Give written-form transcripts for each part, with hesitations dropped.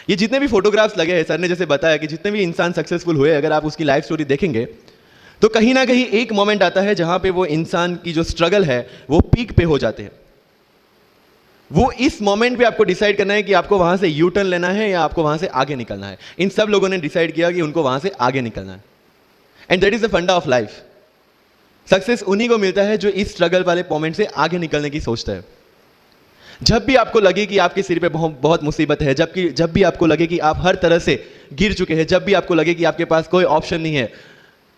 ये जितने भी फोटोग्राफ्स लगे हैं, सर ने जैसे बताया कि जितने भी इंसान सक्सेसफुल हुए, अगर आप उसकी लाइफ स्टोरी देखेंगे तो कहीं ना कहीं एक मोमेंट आता है जहां पे वो इंसान की जो स्ट्रगल है वो पीक पे हो जाते हैं। वो इस मोमेंट पे आपको डिसाइड करना है कि आपको वहां से यू टर्न लेना है या आपको वहां से आगे निकलना है। इन सब लोगों ने डिसाइड किया कि उनको वहां से आगे निकलना है, एंड दैट इज द फंडा ऑफ लाइफ। सक्सेस उन्हीं को मिलता है जो इस स्ट्रगल वाले मोमेंट से आगे निकलने की सोचता है। जब भी आपको लगे कि आपके सिर पे बहुत मुसीबत है, जब भी आपको लगे कि आप हर तरह से गिर चुके हैं, जब भी आपको लगे कि आपके पास कोई ऑप्शन नहीं है,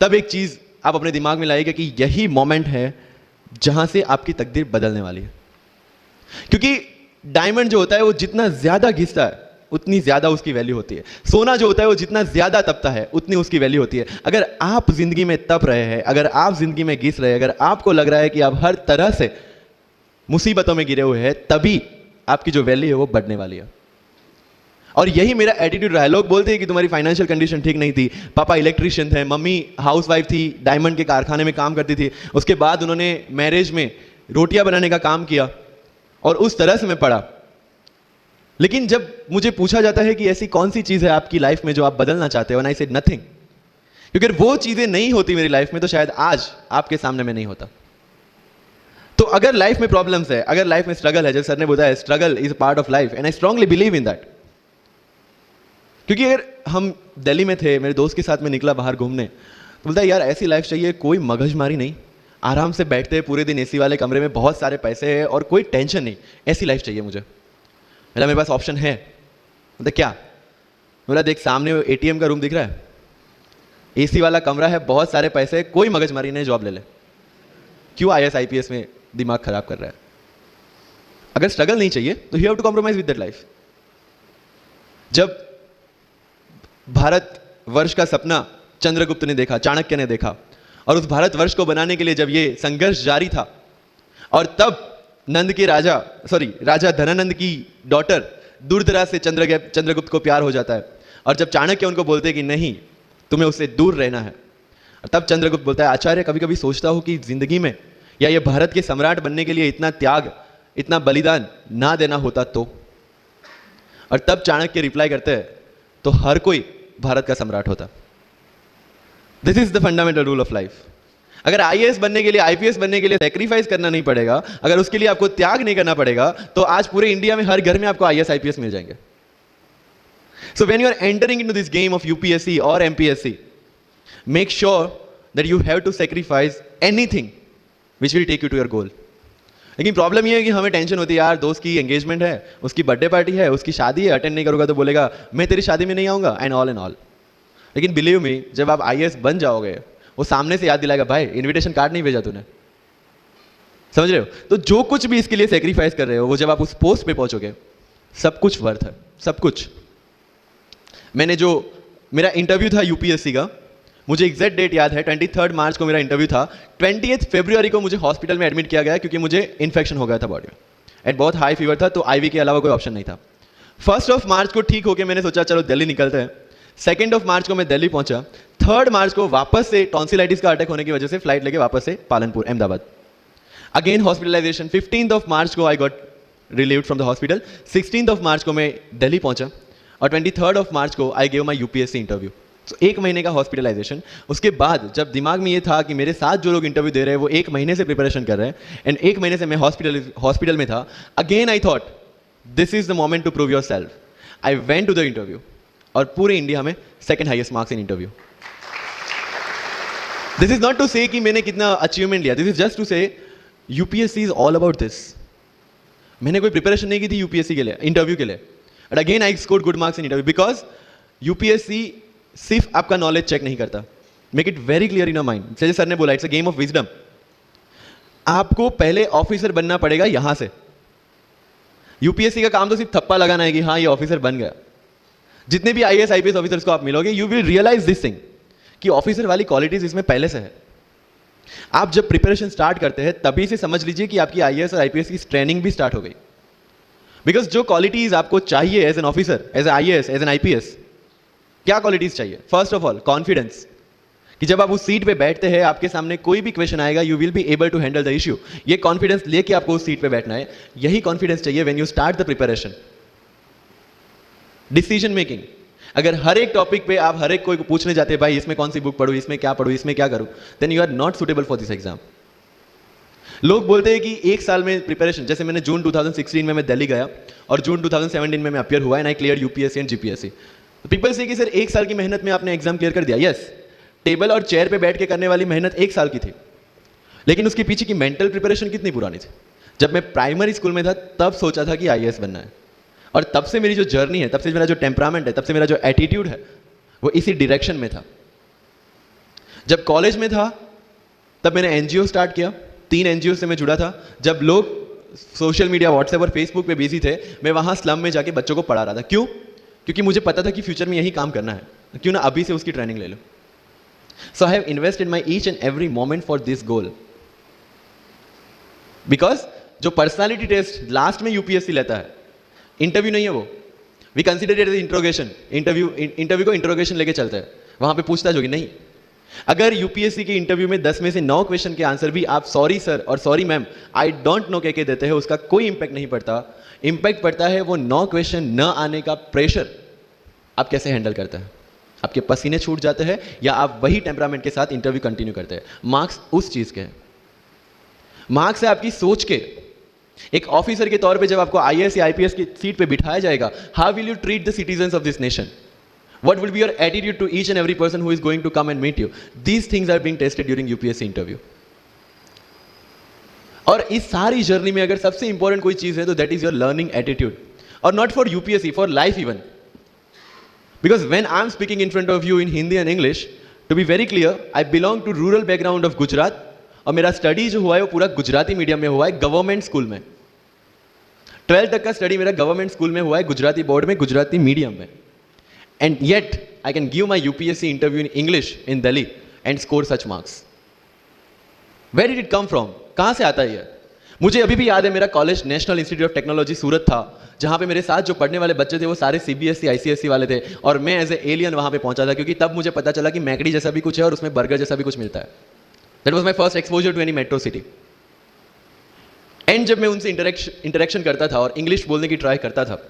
तब एक चीज आप अपने दिमाग में लाइएगा कि यही मोमेंट है जहां से आपकी तकदीर बदलने वाली है। क्योंकि डायमंड जो होता है वो जितना ज्यादा घिसता है उतनी ज्यादा उसकी वैल्यू होती है। सोना जो होता है वो जितना ज्यादा तपता है उतनी उसकी वैल्यू होती है। अगर आप जिंदगी में तप रहे हैं, अगर आप जिंदगी में घिस रहे हैं, अगर आपको लग रहा है कि आप हर तरह से मुसीबतों में गिरे हुए हैं, तभी आपकी जो वैल्यू है वो बढ़ने वाली है। और यही मेरा एटीट्यूड रहा है। लोग बोलते हैं कि तुम्हारी फाइनेंशियल कंडीशन ठीक नहीं थी, पापा इलेक्ट्रीशियन थे, मम्मी हाउसवाइफ थी, डायमंड के कारखाने में काम करती थी, उसके बाद उन्होंने मैरिज में रोटियां बनाने का काम किया और उस तरह से मैं पढ़ा। लेकिन जब मुझे पूछा जाता है कि ऐसी कौन सी चीज है आपकी लाइफ में जो आप बदलना चाहते हो, एंड आई सेड नथिंग। क्योंकि वो चीजें नहीं होती मेरी लाइफ में तो शायद आज आपके सामने में नहीं होता। तो अगर लाइफ में प्रॉब्लम्स है, अगर लाइफ में स्ट्रगल है, जैसे सर ने बताया struggle is a part of life, and I strongly believe in that. क्योंकि अगर हम दिल्ली में थे, मेरे दोस्त के साथ में निकला बाहर घूमने, तो बोलता है यार ऐसी लाइफ चाहिए, कोई मगजमारी नहीं, आराम से बैठते हैं पूरे दिन एसी वाले कमरे में, बहुत सारे पैसे हैं और कोई टेंशन नहीं, ऐसी लाइफ चाहिए मुझे। मेरे पास ऑप्शन है। बोलता क्या? बोला देख सामने एटीएम का रूम दिख रहा है, एसी वाला कमरा है, बहुत सारे पैसे, कोई मगजमारी नहीं, जॉब ले ले। क्यों आईएएस आईपीएस में दिमाग खराब कर रहा है? अगर स्ट्रगल नहीं चाहिए तो you have to compromise with that life. जब भारत वर्ष का सपना चंद्रगुप्त ने देखा, चाणक्य ने देखा, और उस भारत वर्ष को बनाने के लिए जब ये संघर्ष जारी था, और तब नंद के राजा धनानंद की डॉटर दूरदरा से चंद्रगुप्त को प्यार हो जाता है, और जब चाणक्य उनको बोलते हैं कि नहीं तुम्हें उससे दूर रहना है, तब चंद्रगुप्त बोलता है आचार्य कभी कभी सोचता हूं कि जिंदगी में या ये भारत के सम्राट बनने के लिए इतना त्याग, इतना बलिदान ना देना होता तो। और तब चाणक्य रिप्लाई करते हैं तो हर कोई भारत का सम्राट होता। This is the fundamental rule of life. अगर आईएएस बनने के लिए, आईपीएस बनने के लिए सैक्रिफाइस करना नहीं पड़ेगा, अगर उसके लिए आपको त्याग नहीं करना पड़ेगा, तो आज पूरे इंडिया में हर घर में आपको आईएएस आईपीएस मिल जाएंगे। So when you are entering into this game of UPSC और MPSC, make sure that you have to sacrifice anything which will take you to your goal. लेकिन प्रॉब्लम यह है कि हमें टेंशन होती है, यार दोस्त की एंगेजमेंट है, उसकी बर्थडे पार्टी है, उसकी शादी है, अटेंड नहीं करूंगा तो बोलेगा मैं तेरी शादी में नहीं आऊंगा, एंड ऑल। लेकिन बिलीव मी, जब आप आईएएस बन जाओगे, वो सामने से याद दिलाएगा भाई इनविटेशन कार्ड नहीं भेजा तूने। समझ रहे हो? तो जो कुछ भी इसके लिए सेक्रीफाइस कर रहे हो, वो जब आप उस पोस्ट पे पहुंचोगे, सब कुछ वर्थ है, सब कुछ। मेरा इंटरव्यू था यूपीएससी का, मुझे एग्जैक्ट डेट याद है, 23 मार्च को मेरा इंटरव्यू था। 28 फरवरी को मुझे हॉस्पिटल में एडमिट किया गया क्योंकि मुझे इन्फेक्शन हो गया था बॉडी में, एंड बहुत हाई फीवर था, तो आईवी के अलावा कोई ऑप्शन नहीं था। 1 मार्च को ठीक होकर मैंने सोचा चलो दिल्ली निकलते हैं। 2 मार्च को मैं दिल्ली पहुंचा। 3 मार्च को वापस से टॉन्सिलाइटिस का अटैक होने की वजह से फ्लाइट लेके वापस से पालनपुर, अहमदाबाद, अगेन हॉस्पिटलाइजेशन। 15 मार्च को I got relieved from the hospital. 16 मार्च को मैं दिल्ली पहुंचा, और 23 मार्च को I gave my UPSC interview. तो 1 महीने का हॉस्पिटलाइजेशन। उसके बाद जब दिमाग में ये था कि मेरे साथ जो लोग इंटरव्यू दे रहे हैं वो 1 महीने से प्रिपरेशन कर रहे हैं, एंड 1 महीने से मैं हॉस्पिटल में था, again I thought this is the moment to prove yourself. I went to the interview, और पूरे इंडिया में 2nd highest marks in interview. This is not to say कि मैंने कितना अचीवमेंट लिया, this is just to say UPSC is all about this. मैंने कोई preparation नहीं की थी यूपीएससी के लिए, इंटरव्यू के लिए, but again I scored good marks in interview, because UPSC सिर्फ आपका नॉलेज चेक नहीं करता। Make it very clear in your mind, जैसे सर ने बोला it's a game of wisdom. आपको पहले ऑफिसर बनना पड़ेगा यहां से। यूपीएससी का काम तो सिर्फ थप्पा लगाना है कि हाँ ये ऑफिसर बन गया। जितने भी आईएएस आईपीएस ऑफिसर्स को आप मिलोगे, you will realise this thing कि ऑफिसर वाली क्वालिटीज इसमें पहले से है। आप जब प्रिपरेशन स्टार्ट करते हैं तभी से समझ लीजिए कि आपकी आईएएस और आईपीएस की ट्रेनिंग भी स्टार्ट हो गई। बिकॉज जो क्वालिटीज आपको चाहिए as an officer, as an IAS, as an IPS, क्या क्वालिटीज चाहिए? फर्स्ट ऑफ ऑल कॉन्फिडेंस, कि जब आप उस सीट पे बैठते हैं, आपके सामने कोई भी क्वेश्चन आएगा, you will be able to handle the issue. ये कॉन्फिडेंस लेके आपको उस सीट पे बैठना है। यही कॉन्फिडेंस चाहिए when you start the preparation. Decision making, अगर हर एक टॉपिक पे आप हर एक कोई को पूछने जाते हैं भाई इसमें कौन सी बुक पढ़ूं, इसमें क्या पढ़ूं, इसमें क्या करूं, then you are not suitable for this exam. लोग बोलते हैं कि एक साल में प्रिपरेशन, जैसे मैंने जून 2016 में मैं दिल्ली गया और जून 2017 में मैं अपियर हुआ and I clear UPSC and GPSC. People से कि सर एक साल की मेहनत में आपने एग्जाम क्लियर कर दिया। यस, टेबल और चेयर पे बैठ के करने वाली मेहनत एक साल की थी, लेकिन उसके पीछे की मेंटल प्रिपरेशन कितनी पुरानी थी। जब मैं प्राइमरी स्कूल में था तब सोचा था कि आईएएस बनना है, और तब से मेरी जो जर्नी है, तब से मेरा जो टेम्परामेंट है, तब से मेरा जो एटीट्यूड है वो इसी डायरेक्शन में था। जब कॉलेज में था तब मैंने एनजीओ स्टार्ट किया, 3 एनजीओ से मैं जुड़ा था। जब लोग सोशल मीडिया व्हाट्सएप और फेसबुक पे बिजी थे, मैं वहां स्लम में जाके बच्चों को पढ़ा रहा था। क्यों? क्योंकि मुझे पता था कि फ्यूचर में यही काम करना है, क्यों ना अभी से उसकी ट्रेनिंग ले लो। So I have invested my each and every moment for this goal, because जो पर्सनालिटी टेस्ट लास्ट में यूपीएससी लेता है, इंटरव्यू नहीं है वो, we consider it as interrogation. Interview को इंट्रोगेशन लेके चलते हैं, वहां पे पूछताछ होगी नहीं। अगर यूपीएससी के इंटरव्यू में 10 में से 9 क्वेश्चन के आंसर भी आप सॉरी सर और sorry ma'am, I don't know कह के देते हैं, उसका कोई इंपैक्ट नहीं पड़ता। इंपैक्ट पड़ता है वो 9 क्वेश्चन न आने का प्रेशर आप कैसे हैंडल करते हैं। आपके पसीने छूट जाते हैं या आप वही टेम्परामेंट के साथ इंटरव्यू कंटिन्यू करते हैं। मार्क्स उस चीज के हैं, मार्क्स है आपकी सोच के। एक ऑफिसर के तौर पे जब आपको आईएएस या आईपीएस की सीट पे बिठाया जाएगा, how will you treat the citizens of this nation? What will be your attitude to each and every person who is going to come and meet you? These things are being tested during UPSC interview. और इस सारी journey में अगर सबसे important कोई चीज है तो that is your learning attitude, और not for UPSC, for life even. Because when I am speaking in front of you in Hindi and English, to be very clear, I belong to rural background of Gujarat, और मेरा study जो हुआ है वो पूरा Gujarati medium में हुआ है, गवर्नमेंट स्कूल में। 12th तक का स्टडी मेरा गवर्नमेंट स्कूल में हुआ है, गुजराती बोर्ड में, गुजराती मीडियम में। And yet, I can give my UPSC interview in English in Delhi and score such marks. Where did it come from? कहाँ से आता है ये? मुझे अभी भी याद है, मेरा college national institute of technology Surat था, जहाँ पे मेरे साथ जो पढ़ने वाले बच्चे थे वो सारे सीबीएसई आईसीएसई वाले थे, और मैं एज ए एलियन वहाँ पे पहुँचा था, क्योंकि तब मुझे पता चला कि मैकडी जैसा भी कुछ है और उसमें बर्गर जैसा भी कुछ मिलता है। That was my first exposure to any metro city. And जब मैं उनसे इंटरेक्शन करता था और इंग्लिश बोलने की ट्राई करता था,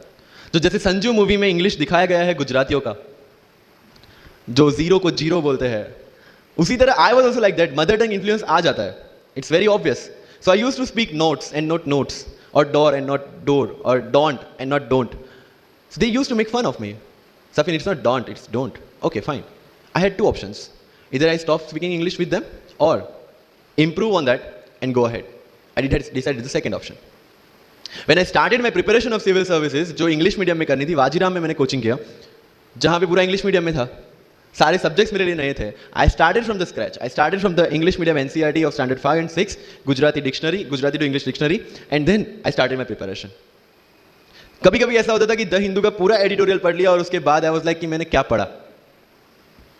तो जैसे संजू मूवी में इंग्लिश दिखाया गया है गुजरातियों का, जो जीरो को जीरो बोलते हैं, उसी तरह I was also like that. Mother tongue influence आ जाता है, it's very obvious. So I used to speak notes and not notes, और डोर एंड नॉट डोर, और don't and not don't. So they used to make fun of me. Safin, it's not don't, it's don't. Okay fine, I had 2 options, इधर I stop speaking English with them और improve on that and go ahead. I decided the second option. When I started my preparation of civil services, जो English medium में करनी थी, वाजीराम में मैंने coaching किया, जहाँ पे पूरा इंग्लिश मीडियम में था, सारे सब्जेक्ट्स मेरे लिए नए थे। I started from the scratch, I started from the English medium NCERT of standard 5 and 6, Gujarati dictionary, Gujarati to English dictionary, and then I started my preparation. कभी कभी ऐसा होता था कि द हिंदू का पूरा एडिटोरियल पढ़ लिया और उसके बाद आई वाज लाइक कि मैंने क्या पढ़ा।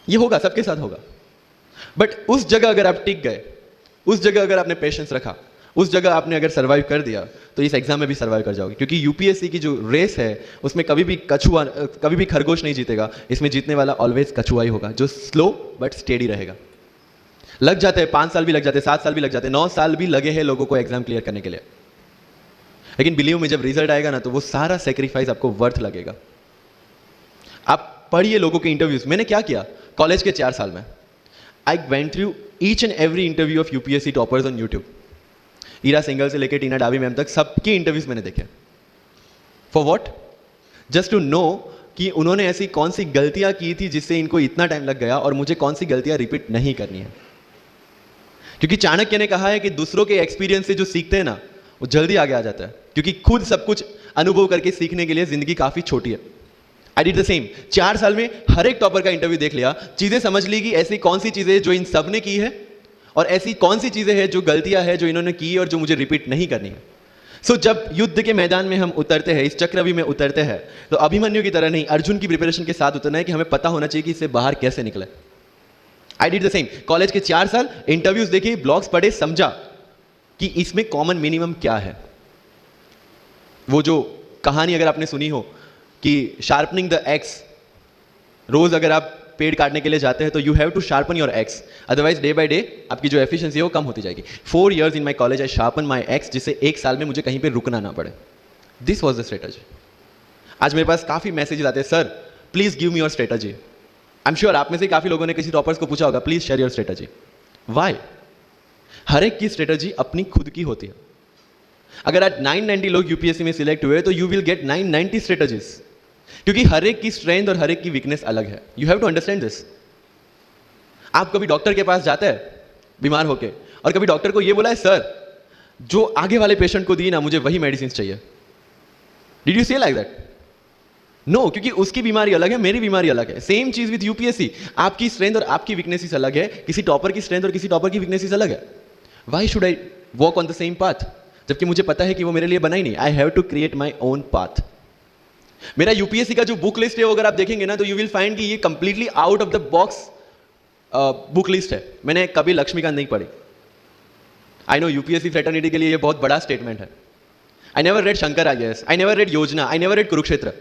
ये होगा, सबके साथ होगा। बट उस जगह अगर आप टिक गए, उस जगह अगर आपने पेशेंस रखा, उस जगह आपने अगर सर्वाइव कर दिया, तो इस एग्जाम में भी सर्वाइव कर जाओगे। क्योंकि यूपीएससी की जो रेस है उसमें कभी भी खरगोश नहीं जीतेगा, इसमें जीतने वाला ऑलवेज कछुआ ही होगा, जो स्लो बट स्टेडी रहेगा। लग जाते हैं 5 साल भी लग जाते हैं, 7 साल भी लग जाते हैं, 9 साल भी लगे हैं लोगों को एग्जाम क्लियर करने के लिए, लेकिन बिलीव में जब रिजल्ट आएगा ना, तो वो सारा सेक्रीफाइस आपको वर्थ लगेगा। आप पढ़िए लोगों के इंटरव्यूज। मैंने क्या किया कॉलेज के 4 साल में, I went through each and every interview of UPSC toppers on YouTube. Ira Singhal से लेकर टीना डाबी मैम तक सबके इंटरव्यूज मैंने देखे। For what? Just to know कि उन्होंने ऐसी कौन सी गलतियां की थी जिससे इनको इतना टाइम लग गया, और मुझे कौन सी गलतियां रिपीट नहीं करनी है। क्योंकि चाणक्य ने कहा है कि दूसरों के एक्सपीरियंस से जो सीखते हैं ना, वो जल्दी आगे आ जाता है, क्योंकि खुद सब कुछ अनुभव करके सीखने के लिए जिंदगी काफी छोटी है। I did the same. 4 साल में हर एक टॉपर का इंटरव्यू देख लिया, चीजें समझ ली कि ऐसी कौन सी चीजें जो इन सब ने की है, और ऐसी कौन सी चीजें हैं जो गलतियां हैं जो इन्होंने की और जो मुझे रिपीट नहीं करनी है। सो जब युद्ध के मैदान में हम उतरते हैं, इस चक्रव्यूह में उतरते हैं, तो अभिमन्यु की तरह नहीं, अर्जुन की प्रिपरेशन के साथ उतरना है कि हमें पता होना चाहिए कि इससे बाहर कैसे निकले। I did the same. College के 4 साल इंटरव्यूज देखे, ब्लॉग्स पढ़े, समझा कि इसमें कॉमन मिनिमम क्या है। वो जो कहानी अगर आपने सुनी हो कि शार्पनिंग द एक्स, रोज अगर आप पेड़ काटने के लिए जाते हैं तो you have to sharpen your axe, otherwise day by day आपकी जो एफिशिएंसी है वो कम होती जाएगी। 4 years in my college I sharpen my x, जिससे 1 साल में मुझे कहीं पे रुकना ना पड़े। This was the strategy. आज मेरे पास काफ़ी मैसेजेस आते हैं, sir please give me your strategy. I am sure आप में से काफ़ी लोगों ने किसी टॉपर्स को पूछा होगा, please share your strategy. Why? हर एक की स्ट्रेटजी अपनी खुद की होती है। अगर आज 990 लोग यूपीएससी में सिलेक्ट हुए तो यू विल गेट 990 स्ट्रेटजीज, क्योंकि हर एक की स्ट्रेंथ और हर एक की वीकनेस अलग है। You have to understand this. आप कभी डॉक्टर के पास जाते हैं बीमार होके, और कभी डॉक्टर को ये बोला है, सर जो आगे वाले पेशेंट को दी ना, मुझे वही मेडिसिन चाहिए। डिड यू से लाइक दैट? नो, क्योंकि उसकी बीमारी अलग है, मेरी बीमारी अलग है। सेम चीज विद यूपीएससी, आपकी स्ट्रेंथ और आपकी वीकनेसेस अलग है, किसी टॉपर की स्ट्रेंथ और किसी टॉपर की वीकनेसेस अलग है। Why should I walk on the same path, जबकि मुझे पता है कि वो मेरे लिए बना ही नहीं। I have to create my own path. मेरा यूपीएससी का जो बुक लिस्ट है, अगर आप देखेंगे ना, तो यू विल फाइंड कि ये completely out of the box book list है। मैंने कभी लक्ष्मीकांत नहीं पढ़ी। आई नो यूपीएससी फ्रेटर्निटी के लिए ये बहुत बड़ा स्टेटमेंट है। I never read Shankar IAS, I never read Yojana, I never read Kurukshetra.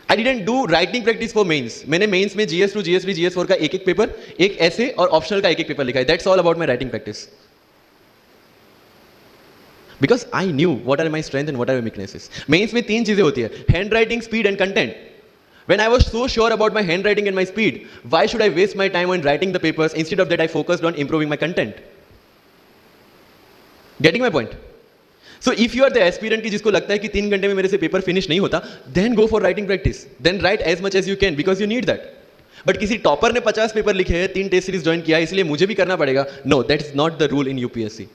I didn't do writing practice for mains. मैंने मेंस में GS2, GS3, GS4 का एक एक पेपर, एक ऐसे और ऑप्शनल का एक एक पेपर लिखा है। That's all about my writing practice. Because I knew what are my strength and what are my weaknesses. Mains में 3 चीजें होती है, handwriting, speed and content. When I was so sure about my handwriting and my speed, why should I waste my time on writing the papers? Instead of that, I focused on improving my content. Getting my point? So if you are the aspirant की जिसको लगता है कि 3 घंटे में मेरे से paper finish नहीं होता, then go for writing practice. Then write as much as you can because you need that. But किसी टॉपर ने 50 पेपर लिखे हैं, 3 टेस्ट सीरीज ज्वाइन किया है, इसलिए मुझे भी करना पड़ेगा। No, that is not the rule in UPSC.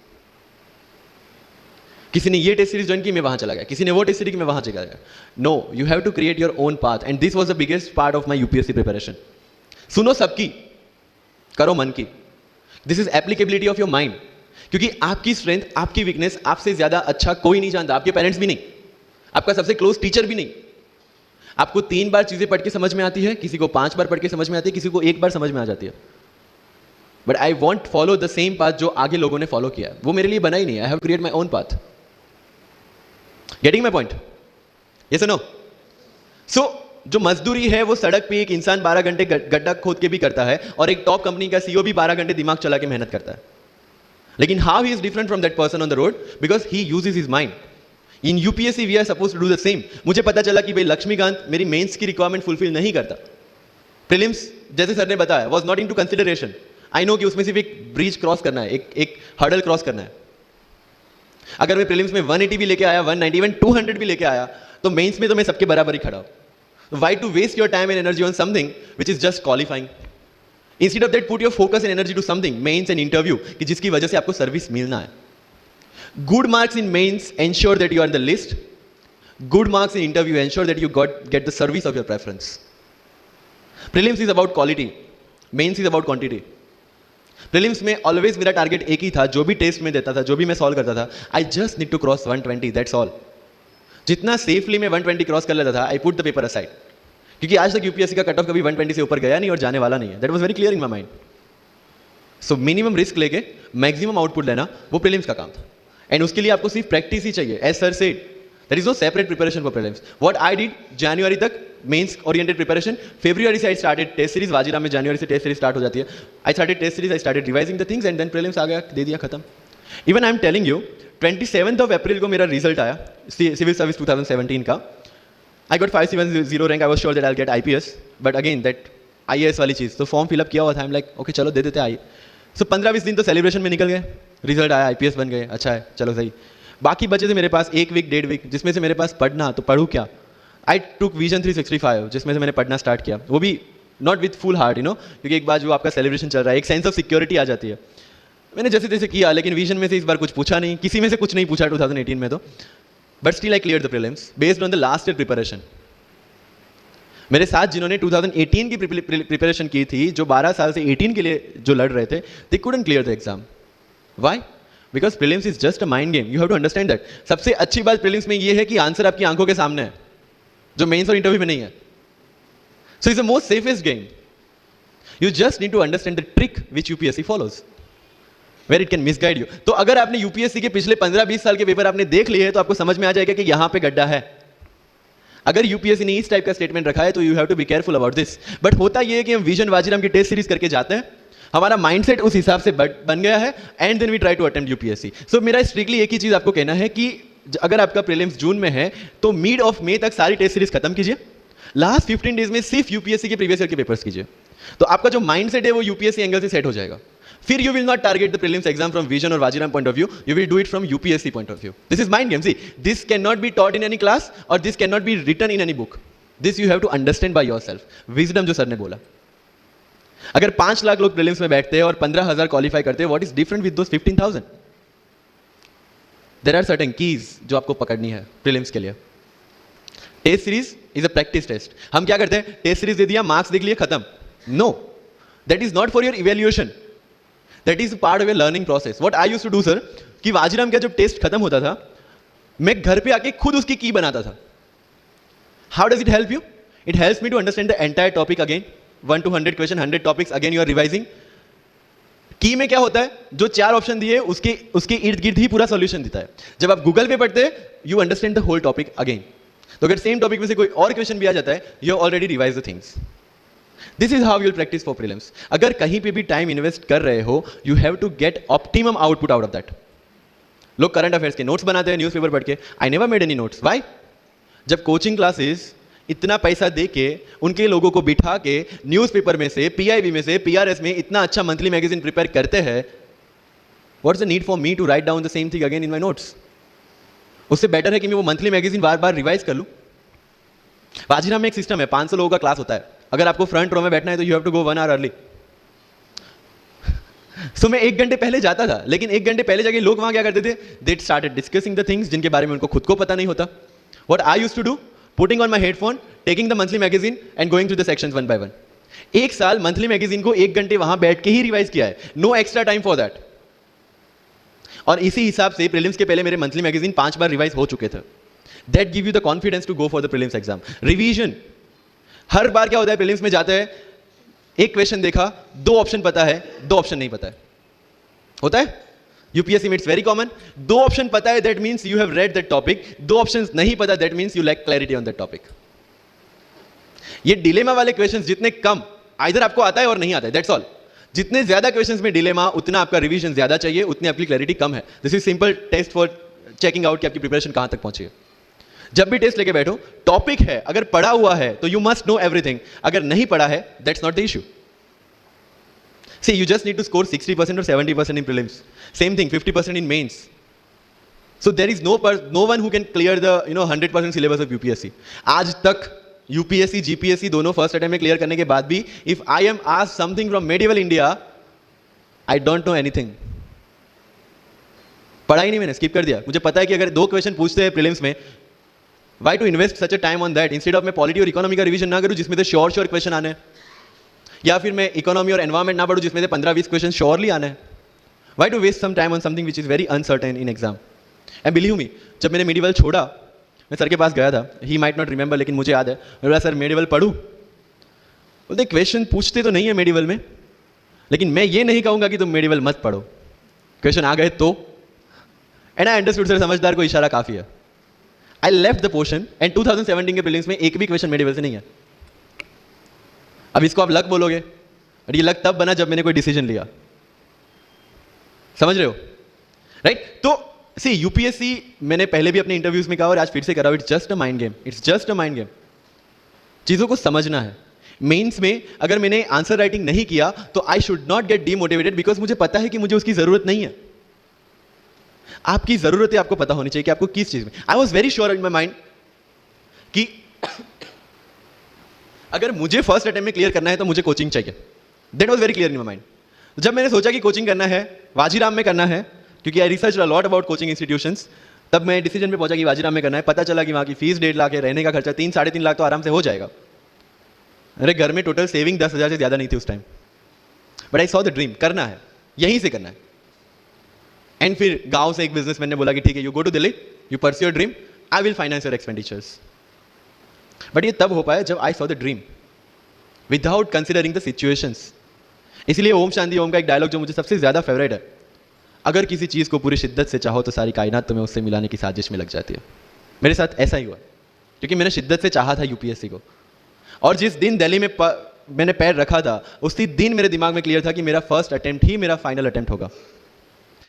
किसी ने ये टेस्ट सीरीज ज्वाइन की, मैं वहां चला गया, किसी ने वो टेस्ट सीरीज की, मैं वहां चला गया। No, you have to create your own path, and this was the biggest part of my UPSC preparation. सुनो सबकी, करो मन की। This is applicability of your mind, क्योंकि आपकी स्ट्रेंथ, आपकी वीकनेस आपसे ज्यादा अच्छा कोई नहीं जानता। आपके पेरेंट्स भी नहीं, आपका सबसे क्लोज टीचर भी नहीं। आपको 3 बार चीजें पढ़ के समझ में आती है, किसी को 5 बार पढ़ के समझ में आती है, किसी को 1 बार समझ में आ जाती है। But I want follow the same path जो आगे लोगों ने फॉलो किया है। वो मेरे लिए बना ही नहीं। I have create my own path. Getting my point? Yes or no? So, जो मजदूरी है वो सड़क पे एक इंसान 12 घंटे गड्ढा खोद के भी करता है, और एक टॉप कंपनी का CEO भी 12 घंटे दिमाग चला के मेहनत करता है। लेकिन how he is different from that person on the road? Because he uses his mind. In UPSC we are supposed to do the same. मुझे पता चला कि भाई लक्ष्मीकांत मेरी मेंस की रिक्वायरमेंट फुलफिल नहीं करता। प्रीलिम्स जैसे सर ने बताया was not into consideration. I know कि उसमें सिर्फ एक ब्रिज क्रॉस करना है, एक हर्डल क्रॉस करना है। अगर मैं प्रीलिम्स में 180 भी लेके आया, 190, इवन 200 भी लेके आया, तो मेंस में तो मैं सबके बराबर ही खड़ा हूं। Why to waste your time and energy on something which is just qualifying? Instead of that, put your focus and energy to something, mains and interview, कि जिसकी वजह से आपको सर्विस मिलना है। Good marks in mains ensure that you are in the list. Good marks in interview ensure that you get the service of your preference. Prelims is about quality, mains is about quantity. Prelims में always मेरा target एक ही था, जो भी test में देता था, जो भी मैं सॉल्व करता था, I just need to cross 120, that's all. जितना सेफली मैं 120 क्रॉस कर लेता था, I put the paper aside, क्योंकि आज तक यूपीएससी का कट ऑफ कभी 120 से ऊपर गया नहीं और जाने वाला नहीं है। That was very clear in my mind. So minimum risk लेके मैक्सिमम आउटपुट लेना, वो प्रीलिम्स का काम था। एंड उसके लिए आपको सिर्फ प्रैक्टिस ही चाहिए। As sir said, there is no separate preparation for prelims. What I did, जनवरी तक मेंस ओरिएंटेड प्रिपरेशन, फरवरी से I started test series. Vajiram में जनवरी से टेस्ट सीरीज स्टार्ट हो जाती है। I started test series, I started revising the things, and then prelims आ गया, दे दिया, खत्म। Even I am telling you, 27 of April को मेरा रिजल्ट आया सिविल सर्विस 2017 का। I got 570 rank. I was sure that I will get IPS, but again that IAS वाली चीज़, तो फॉर्म फिलअप किया हुआ था। आई एम लाइक ओके चलो दे देते आई। सो 15-20 दिन तो सेलिब्रेशन में निकल गए, रिजल्ट आया, IPS बन गए, अच्छा है चलो सही। बाकी बचे थे मेरे पास 1 वीक 1.5 वीक, जिसमें से मेरे पास पढ़ना, तो पढ़ूँ क्या। आई टुक विजन 365, जिसमें से मैंने पढ़ना स्टार्ट किया, वो भी नॉट विथ फुल हार्ट, क्योंकि एक बार जो आपका सेलिब्रेशन चल रहा है, एक सेंस ऑफ सिक्योरिटी आ जाती है। मैंने जैसे तैसे किया, लेकिन विजन में से इस बार कुछ पूछा नहीं, किसी में से कुछ नहीं पूछा 2018 में तो, but still I clear the prelims based on the last year preparation. मेरे साथ जिन्होंने 2018 की प्रिपरेशन की थी, जो 12 साल से 18 के लिए जो लड़ रहे थे, they couldn't clear the exam. Why? Because prelims is just a mind game, you have to understand that. सबसे अच्छी बात प्रीलिम्स में ये है कि आंसर आपकी आंखों के सामने है, जो मेंस और इंटरव्यू में नहीं है। So it's the most safest game. You just need to understand the trick which UPSC follows, where it can misguide you. तो अगर आपने यूपीएससी के पिछले 15-20 साल के पेपर आपने देख लिए हैं, तो आपको समझ में आ जाएगा कि यहां पे गड्ढा है। अगर यूपीएससी ने इस टाइप का स्टेटमेंट रखा है, तो you have to be careful about this. But होता यह है कि हम विजन वाजीराम की टेस्ट सीरीज करके जाते हैं, हमारा माइंडसेट उस हिसाब से बन गया है, and then we try to attempt UPSC. So मेरा स्ट्रिक्टली एक ही चीज आपको कहना है कि अगर आपका प्रीलिम्स जून में है तो मिड ऑफ मई तक सारी टेस्ट सीरीज खत्म कीजिए, लास्ट 15 डेज में सिर्फ यूपीएससी के प्रीवियस ईयर के पेपर्स कीजिए, तो आपका जो माइंडसेट है वो यूपीएससी एंगल से सेट हो जाएगा। फिर you will not target the prelims exam from vision और Vajiram point of view, you will do it from UPSC point of view. This is mind game, see this can not be taught in any class और this can not be written in any book, this you have to understand by yourself. Wisdom जो sir ने बोला, अगर 5 लाख लोग prelims में बैठते हैं और 15,000 क्वालिफाई करते हैं, what is different with those 15,000? There are certain keys जो आपको पकड़नी है प्रीलिम्स के लिए। Test series is a practice test. हम क्या करते हैं, टेस्ट सीरीज दे दिया, मार्क्स देख लिए, खत्म। No, that is not for your evaluation, that is part of your learning process. What I used to do sir, कि वाजीराम का जब टेस्ट खत्म होता था, मैं घर पे आके खुद उसकी की बनाता था। How does it help you? It helps me to understand the entire topic again, 1 to 100 question, 100 topics, again you are revising. की में क्या होता है, जो 4 ऑप्शन दिए उसके इर्द गिर्द ही पूरा सॉल्यूशन देता है। जब आप गूगल पे पढ़ते हैं, you understand the whole topic again. तो अगर सेम टॉपिक में से कोई और क्वेश्चन भी आ जाता है, you already revise the things. This is how you will practice for prelims. अगर कहीं पे भी टाइम इन्वेस्ट कर रहे हो, you have to get optimum output out of that. लोग करंट अफेयर्स के नोट्स बनाते हैं न्यूज़पेपर पढ़ के, I never made any notes. Why? जब कोचिंग क्लासेस इतना पैसा दे के उनके लोगों को बिठा के न्यूज़पेपर में से, पीआईबी में से, पीआरएस में इतना अच्छा मंथली मैगजीन प्रिपेयर करते हैं, what's the need for me to write down the same thing again in my notes? उससे बेटर है कि मैं वो मंथली मैगजीन बार बार रिवाइज कर लूं। वाजीराम में एक सिस्टम है, 500 लोगों का क्लास होता है। अगर आपको फ्रंट रो में बैठना है तो you have to go 1 hour early. सो मैं 1 घंटे पहले जाता था, लेकिन 1 घंटे पहले जाके लोग वहां क्या करते थे, they started discussing the things जिनके बारे में उनको खुद को पता नहीं होता। What I used to do, putting on my headphone, taking the monthly magazine and going through the sections one by one. 1 साल मंथली मैगजीन को 1 घंटे वहां बैठ के ही रिवाइज किया है, no extra time for that. और इसी हिसाब से प्रीलिम्स के पहले मेरे मंथली मैगजीन 5 बार रिवाइज हो चुके थे। That give you the confidence to go for the prelims exam. Revision, हर बार क्या होता है प्रीलिम्स में जाते हैं, एक क्वेश्चन देखा, 2 ऑप्शन पता है, 2 ऑप्शन नहीं पता है, होता है यूपीएससी में, इट्स वेरी कॉमन। 2 ऑप्शन पता है, that means you have read that topic, 2 option नहीं पता, that means you lack clarity on that topic. ये डिलेमा वाले क्वेश्चंस जितने कम, आइदर आपको आता है और नहीं आता है, दैट्स ऑल। जितने ज्यादा क्वेश्चंस में डिलेमा, उतना आपका रिवीजन ज्यादा चाहिए, उतनी आपकी क्लैरिटी कम है। This is simple test for checking out कि आपकी प्रिपरेशन कहां तक पहुंची है। जब भी टेस्ट लेके बैठो, टॉपिक है, अगर पढ़ा हुआ है तो यू मस्ट नो एवरीथिंग, अगर नहीं पढ़ा है that's not the issue. See, you just need to score 60% or 70% in prelims. Same thing, 50% in mains. So there is no one who can clear the 100% syllabus of UPSC. आज तक UPSC, GPSC दोनों first attempt में clear करने के बाद भी, if I am asked something from medieval India, I don't know anything. पढ़ा ही नहीं मैंने, स्किप कर दिया। मुझे पता है कि अगर 2 क्वेश्चन पूछते हैं प्रीलिम्स में, why to invest such a time on that? Instead of मैं पॉलिटी और इकोनॉमी का रिवीजन ना करूं जिसमें से श्योर क्वेश्चन आने हैं, या फिर मैं इकोनॉमी और एनवायरमेंट ना पढ़ूं जिसमें से 15-20 क्वेश्चन श्योरली आने हैं। Why to waste some time on something which is very uncertain in exam? And believe me, जब मैंने मेडिवल छोड़ा, मैं सर के पास गया था, ही माइट नॉट रिमेंबर, लेकिन मुझे याद है, मैं बोला सर मेडिवल पढ़ूं? बोलते क्वेश्चन पूछते तो नहीं है मेडिवल में, लेकिन मैं ये नहीं कहूंगा कि तुम मेडिवल मत पढ़ो, क्वेश्चन आ गए तो। एंड आई अंडरस्टूड, सर समझदार को इशारा काफी है। I left the portion and 2017 के प्रीलिम्स में एक भी क्वेश्चन मेडिवल से नहीं है। अब इसको आप लक बोलोगे, और ये लक तब बना जब मैंने कोई डिसीजन लिया, समझ रहे हो, राइट? तो सी यूपीएससी, मैंने पहले भी अपने इंटरव्यूज में कहा और आज फिर से करा, it's just a mind game, it's just a mind game. चीजों को समझना है। मेंस में अगर मैंने आंसर राइटिंग नहीं किया तो I should not gate demotivated, because मुझे पता है कि मुझे उसकी जरूरत नहीं है। आपकी जरूरत है, आपको पता होनी चाहिए कि आपको किस चीज में। I was very sure in my mind कि अगर मुझे फर्स्ट अटेम्प्ट में क्लियर करना है तो मुझे कोचिंग चाहिए। That was very clear in my mind. जब मैंने सोचा कि कोचिंग करना है, वाजीराम में करना है, क्योंकि I research a lot about coaching institutions, तब मैं डिसीजन पे पहुंचा कि वाजीराम में करना है। पता चला कि वहाँ की फीस 1.5 लाख है, रहने का खर्चा 3-3.5 लाख तो आराम से हो जाएगा। अरे घर में टोटल सेविंग 10,000 से ज़्यादा नहीं थी उस time, but I saw the dream, करना है, यहीं से करना है। एंड फिर गाँव से एक बिजनेसमैन ने बोला कि ठीक है, you go to Delhi, you pursue your dream, I will finance your expenditures. But ये तब हो पाया जब I saw the dream without considering the situations. इसलिए ओम शांति ओम का एक डायलॉग जो मुझे सबसे ज्यादा फेवरेट है, अगर किसी चीज को पूरी शिद्दत से चाहो तो सारी कायनात तुम्हें उससे मिलाने की साजिश में लग जाती है। मेरे साथ ऐसा ही हुआ, क्योंकि मैंने शिद्दत से चाहा था यूपीएससी को, और जिस दिन दिल्ली में मैंने पैर रखा था, उसी दिन मेरे दिमाग में क्लियर था कि मेरा फर्स्ट अटेम्प्ट ही मेरा फाइनल अटेम्प्ट होगा।